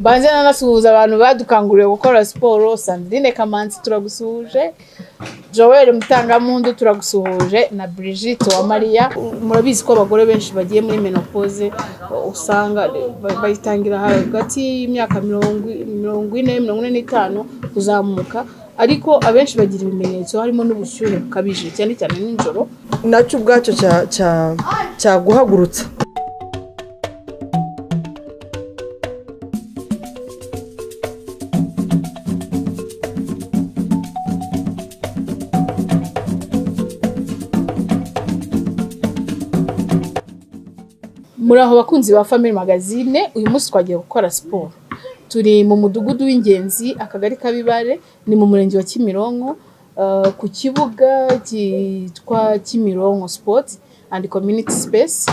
Banze nanasuhuza abantu badukanguriye gukora siporo. Sandrine Kamanzi turagusuhuje, Joel Mutangamundu turagusuhuje, na Brigitte wa Maria. Murabizi ko abagore benshi bagiye muri menopause usanga bayitangira hagati y'imyaka 40-45 kuzamuka, ariko abenshi bagira ibimenyetso harimo n'ubushyuhe bukabije cyane cyane n'injoro. Nacyo ubwacyo cya guhagurutsa. Muraho bakunzi ba Family Magazine, uyu munsi twagiye gukora siporo. Turi mu mudugudu w'Ingenzi, akagari Kabibare, ni mu murenge wa Kimironko, ku kibuga cyitwa Kimironko Sport and Community Space.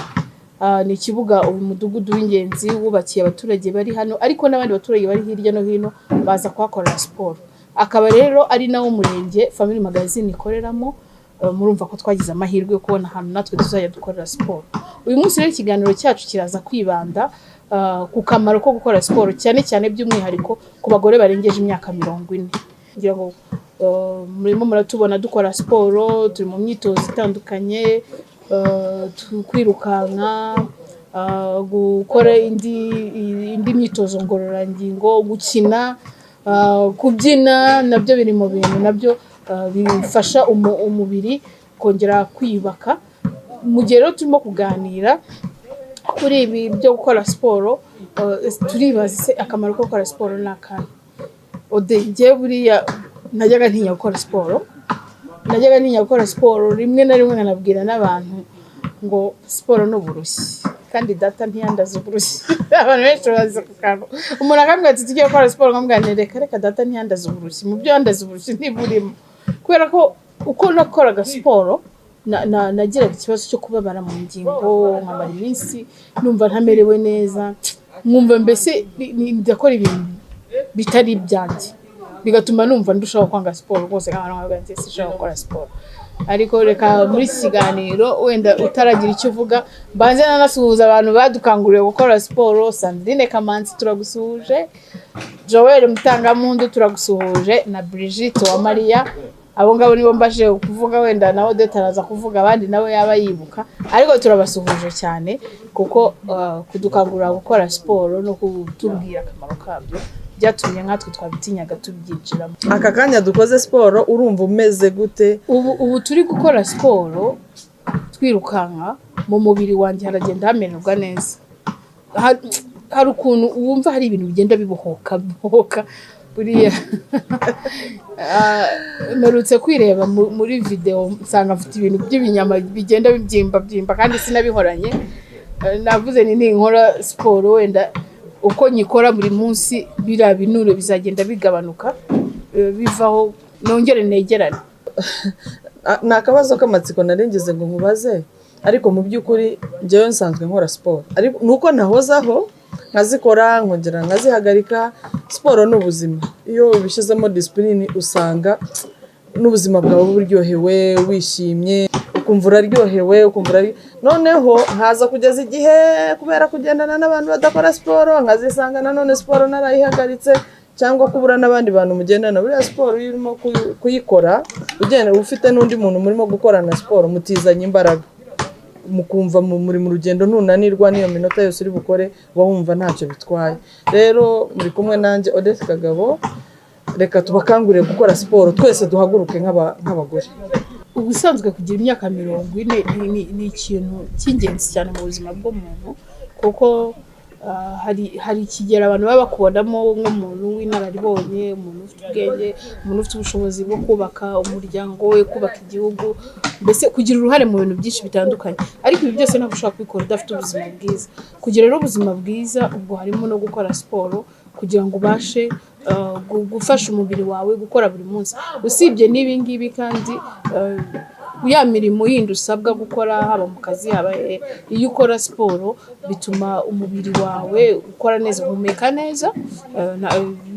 Ni ikibuga uyu mudugudu w'Ingenzi wubakiye abaturage bari hano, ariko n'abandi baturage bari hirya no hino baza kuhakorera siporo. Akaba rero ari nawo murenge Family Magazine ikoreramo. Murumva ko twagize amahirwe yo kubona ahantu natwe tuzajya dukorera siporo. Uyu munsi rero ikiganiro cyacu kiraza kwibanda ku kamaro ko gukora siporo, cyane cyane by'umwihariko ku bagore barengeje imyaka 40. Ngira ngo murimo muratubona dukora siporo, turi mu myitozo itandukanye, kwirukanka, gukora indi myitozo ngororangingo, gukina, kubyina, nabyo biri mu bintu nabyo bifasha umubiri kongera kwiyubaka. Mu gihe rero turimo kuganira kuri ibi byo gukora siporo, turibaza akamaro ko gukora siporo n'akahe. Ngiye buriya najyaga ntinya gukora siporo, rimwe na rimwe nkanabwira n'abantu ngo siporo ni uburushyi, kandi data ntiyandaza uburushyi. Abantu benshi bazi ku kantu, umuntu akambwira ati tugiye gukora siporo, nkamubwira reka data ntiyandaza uburushyi. Mu byo yandaza uburushyi ntiburimo, kubera ko uko nakoraga siporo nagiraga ikibazo cyo kubabara mu ngingo, nkamara iminsi numva ntamerewe neza, nkumva mbese ndakora ibintu bitari ibyanjye, bigatuma numva ndushaho kwanga siporo rwose, nk'abantu nk'abantu sinshaka gukora siporo. Ariko reka muri iki kiganiro wenda utaragira icyo uvuga, banze nanasuhuza abantu badukanguriye gukora siporo. Sandrine Kamanzi turagusuhuje, Joel Mutangamundu turagusuhuje, na Brigitte wa Maria. Abo ngabo nibo mbashe kuvuga, wenda nawe detaraza kuvuga abandi nawe yaba yibuka, ariko turabasuhuje cyane kuko kudukangurira gukora siporo no kutubwira akamaro kabyo byatumye nkatwe twabitinyaga tubyinjiramo. Aka kanya dukoze siporo urumva umeze gute? Ubu turi gukora siporo twirukanka, mu mubiri wanjye haragenda hamenerwa neza. Hari ukuntu wumva hari ibintu bigenda bibohoka buriya. Merutse kwireba muri video, nsanga mfite ibintu by'ibinyama bigenda bibyimba kandi sinabihoranye. Navuze ni nkora siporo, wenda uko nyikora buri munsi bira binure bizagenda bigabanuka, bivaho nongere negerane. Nakabazo k'amatsiko narengeze ngo nkubaze, ariko mu by'ukuri njyewe nsanzwe nkora siporo, ariko nuko nahozaho nkazikora nkongera nkazihagarika. Siporo n'ubuzima, iyo ubishizemo discipline usanga n'ubuzima bwawe buryohewe, wishimye, ukumva uraryohewe, noneho nkaza kugeza igihe kubera kugendana n'abantu badakora siporo, nkazisanga nanone siporo narayihagaritse, cyangwa kubura n'abandi bantu mugendana. Buriya siporo urimo kuyikora ugenda ufite n'undi muntu murimo gukorana siporo, mutizanye imbaraga, mukumva muri mu rugendo ntunanirwa, niyo minota yose uri bukore wumva ntacyo bitwaye. Rero muri kumwe nanjye Odette Kagabo, reka tubakangurire gukora siporo, twese duhaguruke nk'abagore. Ubusanzwe kugira imyaka 40 ni ikintu cy'ingenzi cyane mu buzima bw'umuntu, kuko hari ikigera abantu baba bakubonamo nk'umuntu w'inararibonye, umuntu ufite ubwenge, umuntu ufite ubushobozi bwo kubaka umuryango we, kubaka igihugu, mbese kugira uruhare mu bintu byinshi bitandukanye. Ariko ibi byose ntabwo ushobora kubikora udafite ubuzima bwiza. Kugira rero ubuzima bwiza ubwo harimo no gukora siporo, kugira ngo ubashe gufasha umubiri wawe gukora buri munsi. Usibye n'ibi ngibi kandi ya mirimo yindi usabwa gukora, haba mu kazi, haba iyo ukora siporo bituma umubiri wawe ukora neza, uhumeka neza,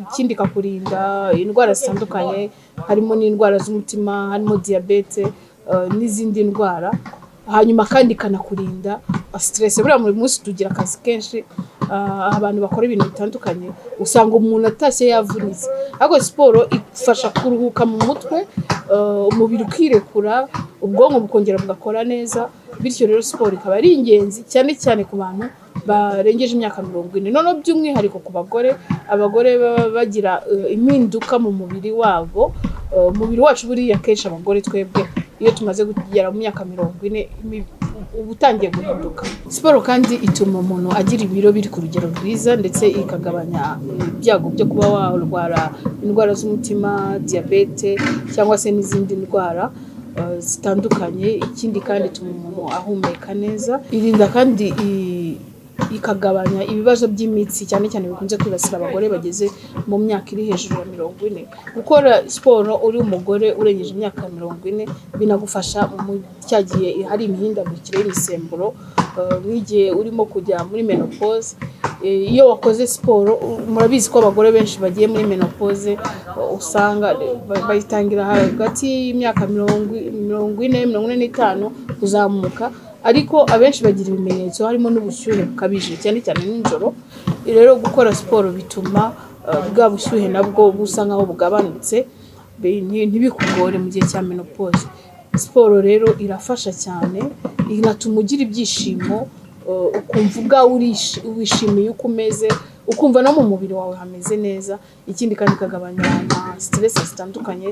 ikindi kakurinda indwara zitandukanye, harimo n'indwara z'umutima, harimo diabete n'izindi ndwara. Hanyuma kandi kanakurinda stress. Buriya muri munsi tugira akazi kenshi, abantu bakora ibintu bitandukanye usanga umuntu atashye yavunitse, ariko siporo ifasha kuruhuka mu mutwe, umubiri ukirekura, ubwonko bukongera bugakora neza. Bityo rero siporo ikaba ari ingenzi cyane cyane ku bantu barengeje imyaka 40. Noneho by'umwihariko ku bagore baba bagira impinduka mu mubiri wabo. Umubiri wacu buriya kenshi abagore twebwe iyo tumaze kugera mu myaka 40 ubutangiye guhinduka. Siporo kandi ituma umuntu agira ibiro biri ku rugero rwiza, ndetse ikagabanya ibyago byo kuba warwara indwara z'umutima, diabete cyangwa se n'izindi ndwara zitandukanye. Ikindi kandi ituma umuntu ahumeka neza, irinda kandi ikagabanya ibibazo by'imitsi cyane cyane bikunze kwibasira abagore bageze mu myaka iri hejuru ya 40. Gukora siporo uri umugore urengeje imyaka 40 binagufasha mu cyagiye hari imihindagurikire y'imisemburo, nk'igihe urimo kujya muri menopause. Iyo wakoze siporo, murabizi ko abagore benshi bagiye muri menopause usanga bayitangira hagati y'imyaka 40-45 kuzamuka, ariko abenshi bagira ibimenyetso harimo n'ubushyuhe bukabije cyane cyane nijoro. Rero gukora siporo bituma bwa bushyuhe nabwo busa nkaho bugabanutse, ntibikugore mu gihe cya menopause. Siporo rero irafasha cyane, inatuma ugira ibyishimo, ukumva wishimiye uko umeze, ukumva no mu mubiri wawe hameze neza. Ikindi kandi ikagabanya stress zitandukanye,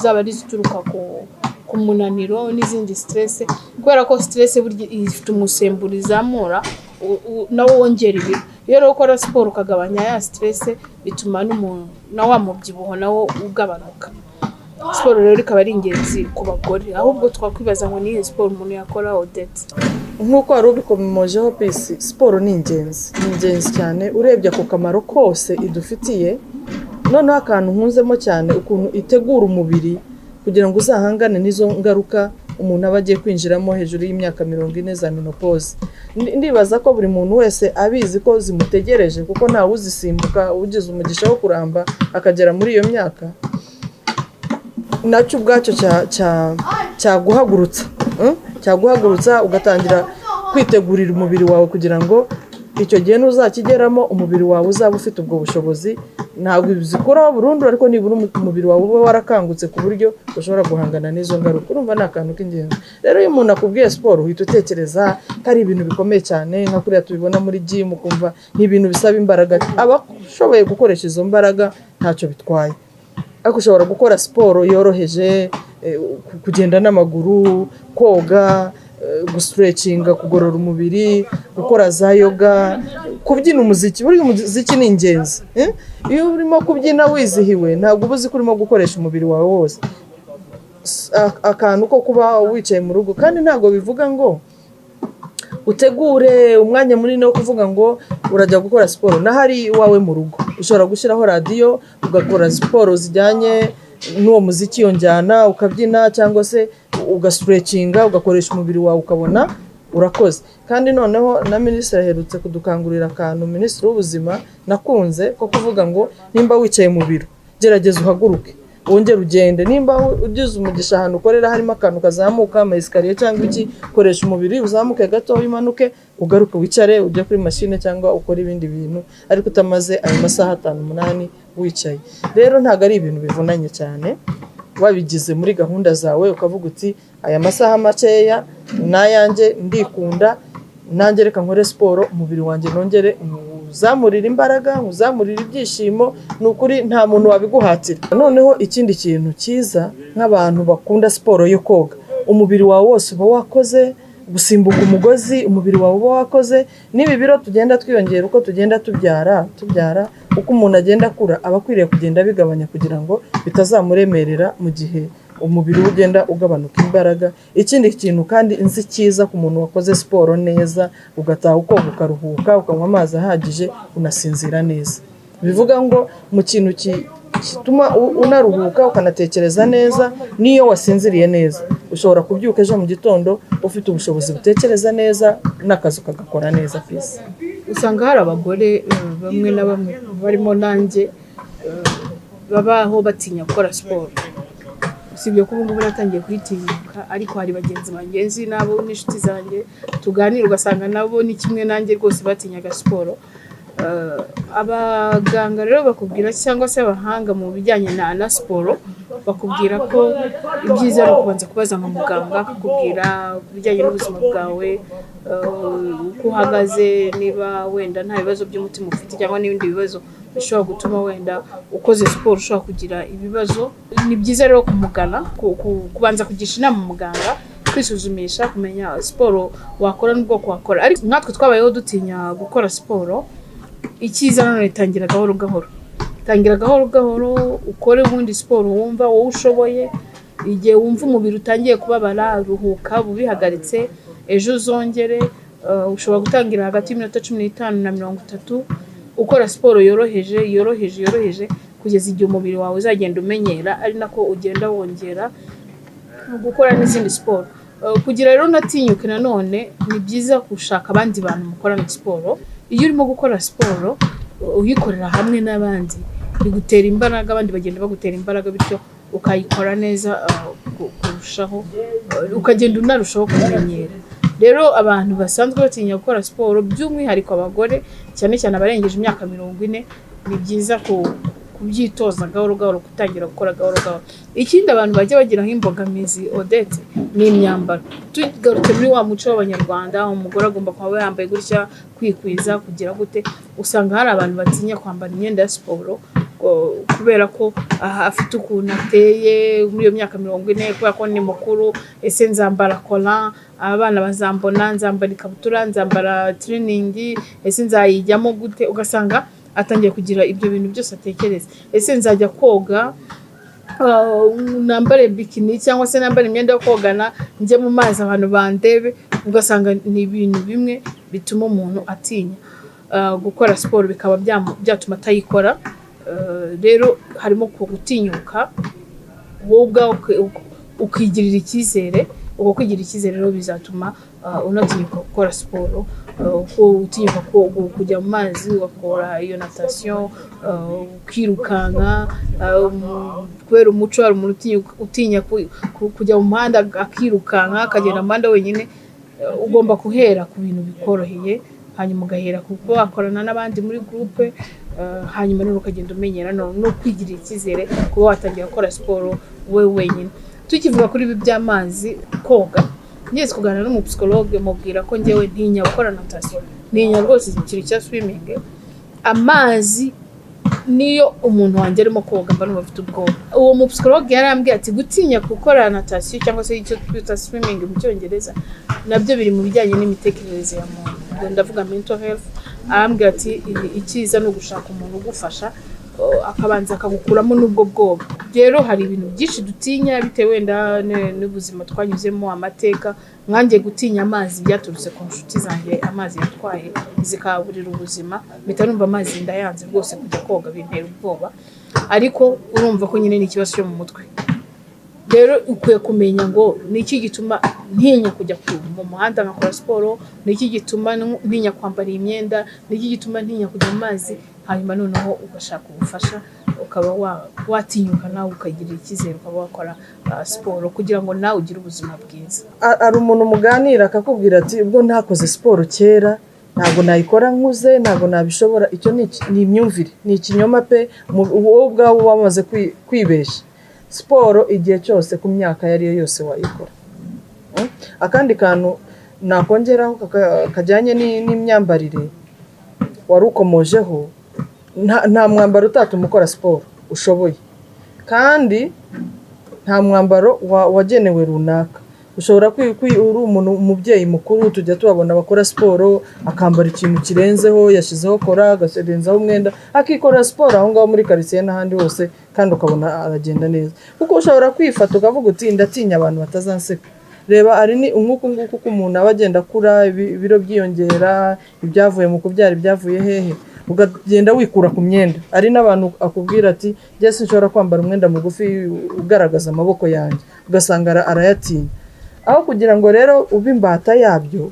zaba ari zituruka ku munaniro n'izindi stress, kubera ko stress burya ifite umusemburo izamura nawo wongera ibiro. Iyo rero ukora siporo ukagabanya ya stress bituma n'umuntu na wa mubyibuho nawo ugabanuka. Siporo rero ikaba ari ingenzi ku bagore, ahubwo twakwibaza ngo nihe siporo umuntu yakora Odette. Nk'uko wari ubikomojeho Peace, siporo ni ingenzi cyane urebye ako kamaro kose idufitiye. Noneho akantu nkunzemo cyane ukuntu itegura umubiri kugira ngo uzahangane n'izo ngaruka umuntu aba agiye kwinjiramo hejuru y'imyaka 40 za menopause. Ndibaza ko buri muntu wese abizi ko zimutegereje, kuko ntawe uzisimbuka ugize umugisha wo kuramba akagera muri iyo myaka. Nacyo ubwacyo cyaguhagurutsa ugatangira kwitegurira umubiri wawe kugira ngo icyo gihe nuzakigeramo umubiri wawe uzaba ufite ubwo bushobozi. Ntabwo bizikuraho burundu, ariko nibura umubiri wawe uba warakangutse ku buryo ushobora guhangana n'izo ngaruka. Urumva ni akantu k'ingenzi. Rero iyo umuntu akubwiye siporo uhita utekereza ko ari ibintu bikomeye cyane, nka kuriya tubibona muri gym, ukumva ni ibintu bisaba imbaraga. Abashoboye gukoresha izo mbaraga ntacyo bitwaye, ariko ushobora gukora siporo yoroheje, kugenda n'amaguru, koga, gustretchinga, kugorora umubiri, gukora za yoga, kubyina umuziki. Buri umuziki ni ingenzi. Iyo urimo kubyina wizihiwe ntabwo ubuzi kurimo gukoresha umubiri wawe wose. Akantu ko kuba wicaye mu rugo, kandi ntabwo bivuga ngo utegure umwanya munini wo kuvuga ngo urajya gukora siporo. Nahari iwawe mu rugo ushobora gushyiraho radio ugakora siporo zijyanye n'uwo muziki yonjyana, ukabyina cyangwa se ugastretchinga, ugakoresha umubiri wawe ukabona urakoze. Kandi noneho na minisitiri aherutse kudukangurira akantu, minisitiri w'ubuzima nakunze, ko kuvuga ngo nimba wicaye mu biro gerageza uhaguruke wongere ugende. Nimba ugize umugisha ahantu ukorera harimo akantu kazamuka ama escalier cyangwa iki, koresha umubiri uzamuke gato umanuke ugaruke wicare ujye kuri machine cyangwa ukora ibindi bintu, ariko utamaze ayo masaha 5-8 wicaye. Rero ntago ari ibintu bivunanye cyane, wabigize muri gahunda zawe ukavuga uti aya masaha makeya nayanjye ndikunda, nanjye reka nkore siporo umubiri wanjye nongere uzamurira imbaraga, uzamurira ibyishimo. Nukuri nta muntu wabiguhatira. Noneho ikindi kintu cyiza, nk'abantu bakunda siporo yo koga, umubiri wawe wose uba wakoze, gusimbuka umugozi umubiri wawe uba wakoze. Nibi biro tugenda twiyongera uko tugenda tubyara, uko umuntu agenda akura aba akwiriye kugenda bigabanya kugira ngo bitazamuremerera mu gihe umubiri ugenda ugabanuka imbaraga. Ikindi kintu kandi inzi cyiza ku muntu wakoze siporo neza, ugataha ukoga ukaruhuka, ukanywa amazi ahagije, unasinzira neza. Bivuga ngo mu kintu kituma unaruhuka ukanatekereza neza, niyo wasinziriye neza ushobora kubyuka ejo mu gitondo ufite ubushobozi butekereza neza, n'akazi kagakora neza. Peace. Usanga hari abagore bamwe na bamwe barimo nanjye babaho batinya gukora siporo. usibye ko ubu ngubu natangiye kuyitinyuka ariko hari bagenzi banjye nzi nabo n'inshuti zanjye tuganira ugasanga nabo ni kimwe nanjye rwose batinyaga siporo. Abaganga rero bakubwira cyangwa se abahanga mu bijyanye na siporo bakubwira ko ibyiza ari ukubanza kubaza nka muganga akakubwira ibijyanye n'ubuzima bwawe, uko uhagaze, niba wenda nta bibazo by'umutima ufite cyangwa n'ibindi bibazo bishobora gutuma wenda ukoze siporo ushobora kugira ibibazo. Ni byiza rero kumugana, kubanza kugisha inama muganga, kwisuzumisha, kumenya siporo wakora n'ubwoko wakora. Ariko nkatwe twabayeho dutinya gukora siporo, icyiza none tangira gahoro gahoro. Tangira gahoro gahoro ukore ubundi siporo wumva wowe ushoboye. Igihe wumva umubiri utangiye kubabara, ruhuka bubihagaritse, ejo uzongere. Ushobora gutangira hagati y'iminota 15 na 30 ukora siporo yoroheje kugeza igihe umubiri wawe uzagenda umenyera, ari nako ugenda wongera gukora n'izindi siporo. Kugira rero natinyuke nanone ni byiza gushaka abandi bantu mukorana siporo. Iyo urimo gukora siporo uyikorera hamwe n'abandi bigutera imbaraga, abandi bagenda bagutera imbaraga, bityo ukayikora neza kurushaho, ukagenda unarushaho kumenyera. Rero abantu basanzwe batinya gukora siporo, by'umwihariko abagore cyane cyane abarengeje imyaka 40, ni byiza kubyitoza gahoro gahoro, gutangira gukora gahoro gahoro. Ikindi abantu bajya bagiraho imbogamizi Odette ni imyambaro. Tugarutse muri wa muco w'Abanyarwanda, umugore agomba kuba yambaye gutya, kwikwiza, kugira gute. Usanga hari abantu batinya kwambara imyenda ya siporo kubera ko afite ukuntu ateye muri iyo myaka 40, kubera ko ni mukuru. Ese nzambara kola, abana bazambona, nzambara ikabutura, nzambara training, ese nzayijyamo gute? Ugasanga atangiye kugira ibyo bintu byose atekereza. Ese nzajya koga nambare bikini cyangwa se nambare imyenda yo kogana njye mu mazi abantu bandebe? Ugasanga ni ibintu bimwe bituma umuntu atinya gukora siporo, bikaba byatuma atayikora. Rero harimo gutinyuka wowe ubwawe ukigirira icyizere. Uko kwigirira icyizere rero bizatuma unatinyuka gukora siporo, utinyuka kujya mu mazi ugakora iyo natation, ukirukanka. Kubera umuco hari umuntu utinya kujya mu muhanda akirukanka akagenda mu muhanda wenyine. Ugomba guhera ku bintu bikoroheye, hanyuma ugahera kuko wakorana n'abandi muri groupe, hanyuma rero ukagenda umenyera no kwigirira icyizere kuba watangira gukora siporo we wenyine. Tukivuga kuri ibi by'amazi, koga, ngeze kuganira n'umupsikologe mubwira ko ngewe ntinya gukora natation, ntinya rwose ikintu cya swimming. Amazi niyo umuntu wanjye arimo koga mba numva afite ubwoba. Uwo mupsikologe yarambwiye ati gutinya gukora natation cyangwa se icyo twita swimming mu Cyongereza nabyo biri mu bijyanye n'imitekerereze ya muntu, ndavuga mental health. Arambwira ati icyiza no gushaka umuntu ugufasha akabanza akagukuramo n'ubwo bwoba. Rero hari ibintu byinshi dutinya bitewe wenda n'ubuzima twanyuzemo, amateka. Nkanjye gutinya amazi byaturutse ku nshuti zanjye, amazi yatwaye zikaburira ubuzima, mpita numva amazi ndayanze rwose kujya koga, bintera ubwoba. Ariko urumva ko nyine ni ikibazo cyo mu mutwe. Rero ukwiye kumenya ngo ni iki gituma ntinya kujya mu muhanda ngakora siporo, ni iki gituma ntinya kwambara imyenda, ni iki gituma ntinya kujya mu mazi. Hanyuma noneho ugashaka ubufasha, ukaba watinyuka nawe ukagirira icyizere, ukaba wakora siporo kugira ngo nawe ugire ubuzima bwiza. Ari umuntu muganira akakubwira ati ubwo ntakoze siporo kera ntabwo nayikora nkuze, ntabwo nabishobora. Icyo ni imyumvire, ni ikinyoma pe. Wowe ubwawe wamaze kwibesha. Siporo igihe cyose ku myaka yari yo yose wayikora. Akandi kantu nakongeraho kajyanye n'imyambarire wari ukomojeho, nta mwambaro utatuma ukora siporo ushoboye, kandi nta mwambaro wagenewe runaka. Ushobora uri umuntu umubyeyi mukuru, tujya tubabona bakora siporo akambara ikintu kirenzeho, yashizeho kora, agaserenzaho umwenda, akikora siporo aho ngaho muri quartier n'ahandi hose, kandi ukabona aragenda neza. Kuko ushobora kwifata ukavuga uti ndatinya abantu batazanseka. Reba ari ni nguko ko umuntu aba agenda akura, ibiro byiyongera, ibyavuye mu kubyara ibyavuye hehe, ugagenda wikura ku myenda. Ari n'abantu akubwira ati njye sinshobora kwambara umwenda mugufi ugaragaza amaboko yanjye, ugasanga arayatinya. Aho kugira ngo rero ube imbata yabyo,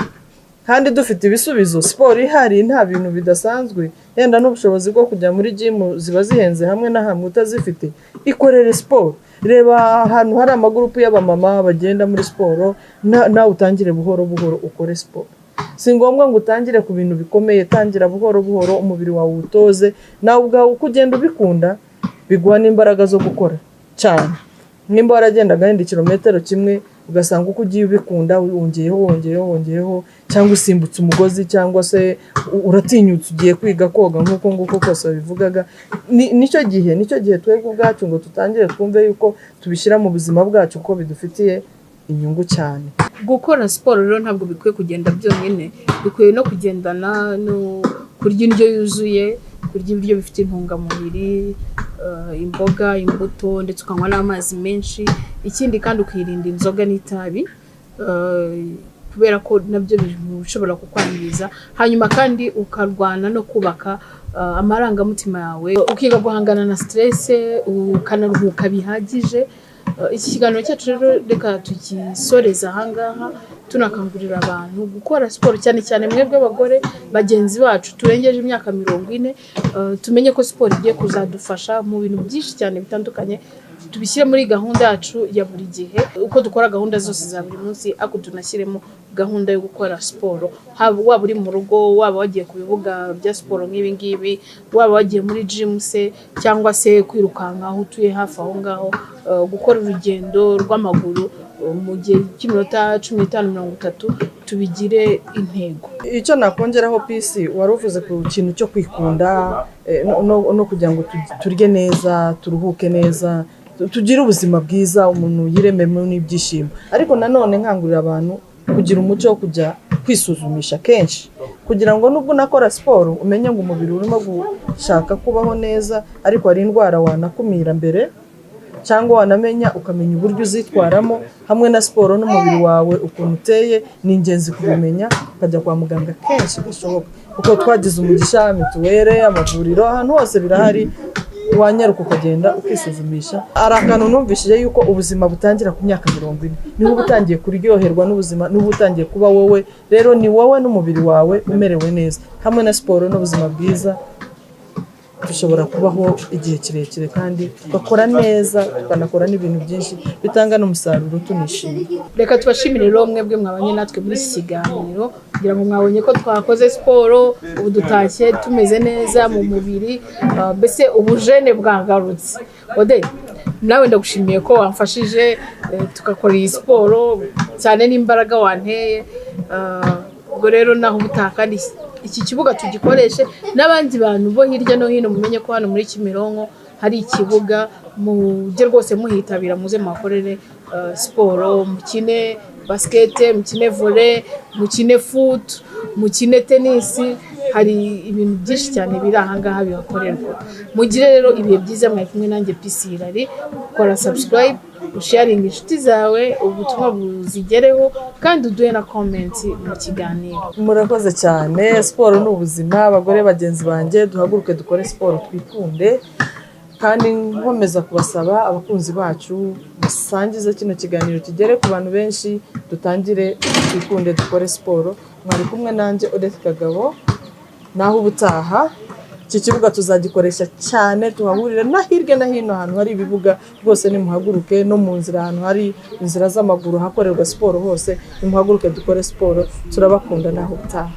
kandi dufite ibisubizo, siporo ihari nta bintu bidasanzwe, yenda n'ubushobozi bwo kujya muri gym ziba zihenze hamwe na hamwe utazifite, ikorere siporo. Reba ahantu hari amagurupu y'abamama bagenda muri siporo, nawe utangire buhoro buhoro ukore siporo. Si ngombwa ngo utangire ku bintu bikomeye, tangira buhoro buhoro umubiri wawe utoze, nawe ubwawe uko ugenda ubikunda biguha n'imbaraga zo gukora cyane. Nimba waragendaga wenda kilometero kimwe ugasanga uko ugiye ubikunda wongeyeho cyangwa usimbutse umugozi cyangwa se uratinyutse ugiye kwiga koga nk'uko nguko kose babivugaga, nicyo gihe twebwe ubwacu ngo tutangire twumve yuko tubishyira mu buzima bwacu kuko bidufitiye inyungu cyane. Gukora siporo rero ntabwo bikwiye kugenda byonyine, bikwiye no kugendana no kurya indyo yuzuye, kurya ibiryo bifite intungamubiri, imboga, imbuto, ndetse ukanywa n'amazi menshi. Ikindi kandi ukirinda inzoga n'itabi kubera ko nabyo bishobora kukwangiriza. Hanyuma kandi ukarwana no kubaka amarangamutima yawe, ukiga guhangana na stress, ukanaruhuka bihagije. Iki kiganiro cyacu rero reka tugisoreza ahangaha tunakangurira abantu gukora siporo, cyane cyane mwebwe abagore bagenzi bacu turengeje imyaka 40, tumenye ko siporo igiye kuzadufasha mu bintu byinshi cyane bitandukanye, tubishyire muri gahunda yacu ya buri gihe. Uko dukora gahunda zose za buri munsi, ako tunashyiremo gahunda yo gukora siporo, waba uri mu rugo, waba wagiye ku bibuga bya siporo nk'ibi ngibi, waba wagiye muri gym se cyangwa se kwirukanka aho utuye hafi aho ngaho, gukora urugendo rw'amaguru mu gihe cy'iminota 15-30 tubigire intego. Icyo nakongeraho PC waruvuze ku kintu cyo kwikunda no kugira ngo turye neza, turuhuke neza, tugire ubuzima bwiza, umuntu yirememo n'ibyishimo. Ariko nanone nkangurira abantu kugira umuco wo kujya kwisuzumisha kenshi, kugira ngo nubwo nakora siporo umenye ngo umubiri urimo gushaka kubaho neza, ariko hari indwara wanakumira mbere cyangwa wanamenya ukamenya uburyo uzitwaramo. Hamwe na siporo n'umubiri wawe ukuntu uteye ni ingenzi kubimenya, ukajya kwa muganga kenshi gashoboka, kuko twagize umugisha, mituwere, amavuriro, ahantu hose birahari, wanyaruka ukagenda ukisuzumisha. Ari akantu numvishije yuko ubuzima butangira ku myaka 40, niho ubutangiye kuryoherwa n'ubuzima, niho utangiye kuba wowe. Rero ni wowe n'umubiri wawe umerewe neza, hamwe na siporo n'ubuzima bwiza dushobora kubaho igihe kirekire kandi tugakora neza, tukanakora n'ibintu byinshi bitanga n'umusaruro tunishimye. Reka tubashimire rero mwebwe mwabanye natwe muri iki kiganiro, kugira ngo mwabonye ko twakoze siporo, ubu dutashye tumeze neza mu mubiri, mbese ubujene bwagarutse. Ode, nawe ndagushimiye ko wamfashije tugakora iyi siporo cyane n'imbaraga wanteye. Ubwo rero naho ubutaha kandi iki kibuga tugikoreshe, n'abandi bantu bo hirya no hino mumenye ko hano muri Kimironko hari ikibuga, mujye rwose muhitabira, muze muhakorere siporo, mukine basket, mukine volley, mukine foot, mukine tennis. Hari ibintu byinshi cyane biri ahangaha bihakorerwa. Mugire rero ibihe byiza, mwari kumwe nanjye PC Hilary. Kora subscribe, sharing inshuti zawe, ubutumwa buzigereho, kandi uduhe na comment mu kiganiro. Murakoze cyane. Siporo ni ubuzima. Abagore bagenzi banjye, duhaguruke dukore siporo, twikunde. Kandi nkomeza kubasaba abakunzi bacu musangize kino kiganiro kigere ku bantu benshi, dutangire twikunde dukore siporo. Mwari kumwe nanjye Odette Kagabo. Naho ubutaha iki kibuga tuzagikoresha cyane, tuhahurire na hirya na hino ahantu hari ibibuga rwose, nimuhaguruke no mu nzira ahantu hari inzira z'amaguru hakorerwa siporo hose, nimuhaguruke dukore siporo. Turabakunda. Naho ubutaha.